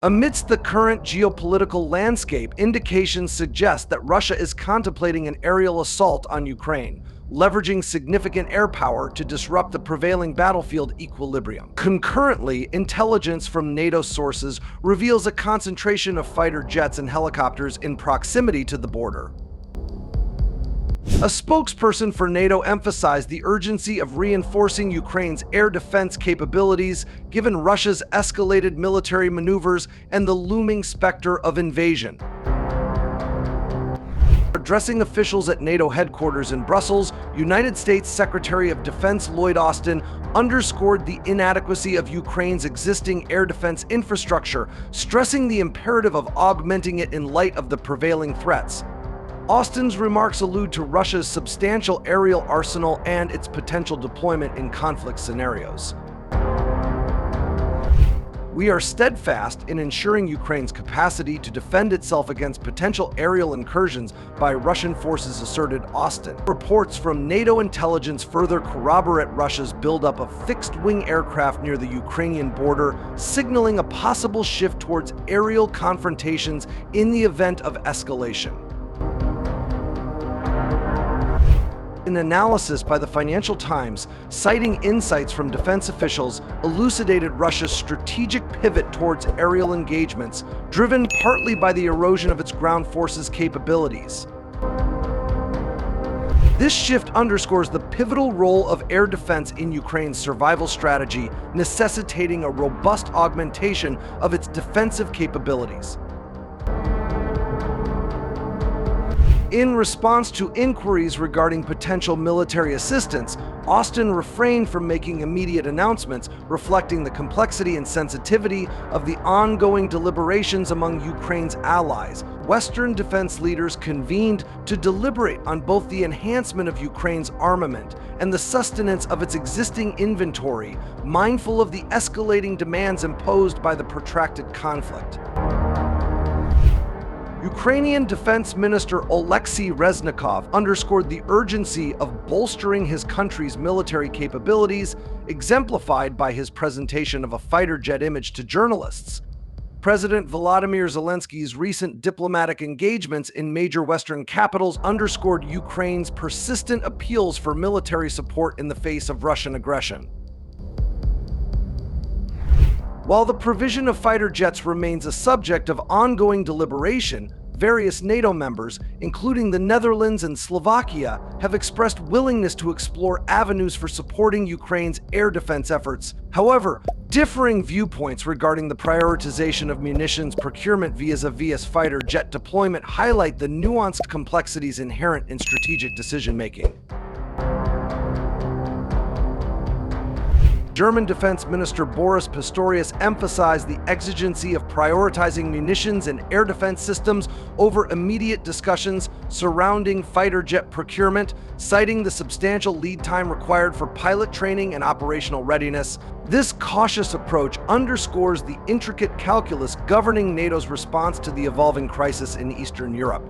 Amidst the current geopolitical landscape, indications suggest that Russia is contemplating an aerial assault on Ukraine, leveraging significant air power to disrupt the prevailing battlefield equilibrium. Concurrently, intelligence from NATO sources reveals a concentration of fighter jets and helicopters in proximity to the border. A spokesperson for NATO emphasized the urgency of reinforcing Ukraine's air defense capabilities given Russia's escalated military maneuvers and the looming specter of invasion. Addressing officials at NATO headquarters in Brussels, United States Secretary of Defense Lloyd Austin underscored the inadequacy of Ukraine's existing air defense infrastructure, stressing the imperative of augmenting it in light of the prevailing threats. Austin's remarks allude to Russia's substantial aerial arsenal and its potential deployment in conflict scenarios. We are steadfast in ensuring Ukraine's capacity to defend itself against potential aerial incursions by Russian forces, asserted Austin. Reports from NATO intelligence further corroborate Russia's buildup of fixed-wing aircraft near the Ukrainian border, signaling a possible shift towards aerial confrontations in the event of escalation. An analysis by the Financial Times, citing insights from defense officials, elucidated Russia's strategic pivot towards aerial engagements, driven partly by the erosion of its ground forces' capabilities. This shift underscores the pivotal role of air defense in Ukraine's survival strategy, necessitating a robust augmentation of its defensive capabilities. In response to inquiries regarding potential military assistance, Austin refrained from making immediate announcements, reflecting the complexity and sensitivity of the ongoing deliberations among Ukraine's allies. Western defense leaders convened to deliberate on both the enhancement of Ukraine's armament and the sustenance of its existing inventory, mindful of the escalating demands imposed by the protracted conflict. Ukrainian Defense Minister Oleksiy Reznikov underscored the urgency of bolstering his country's military capabilities, exemplified by his presentation of a fighter jet image to journalists. President Volodymyr Zelensky's recent diplomatic engagements in major Western capitals underscored Ukraine's persistent appeals for military support in the face of Russian aggression. While the provision of fighter jets remains a subject of ongoing deliberation, various NATO members, including the Netherlands and Slovakia, have expressed willingness to explore avenues for supporting Ukraine's air defense efforts. However, differing viewpoints regarding the prioritization of munitions procurement vis-a-vis fighter jet deployment highlight the nuanced complexities inherent in strategic decision-making. German Defense Minister Boris Pistorius emphasized the exigency of prioritizing munitions and air defense systems over immediate discussions surrounding fighter jet procurement, citing the substantial lead time required for pilot training and operational readiness. This cautious approach underscores the intricate calculus governing NATO's response to the evolving crisis in Eastern Europe.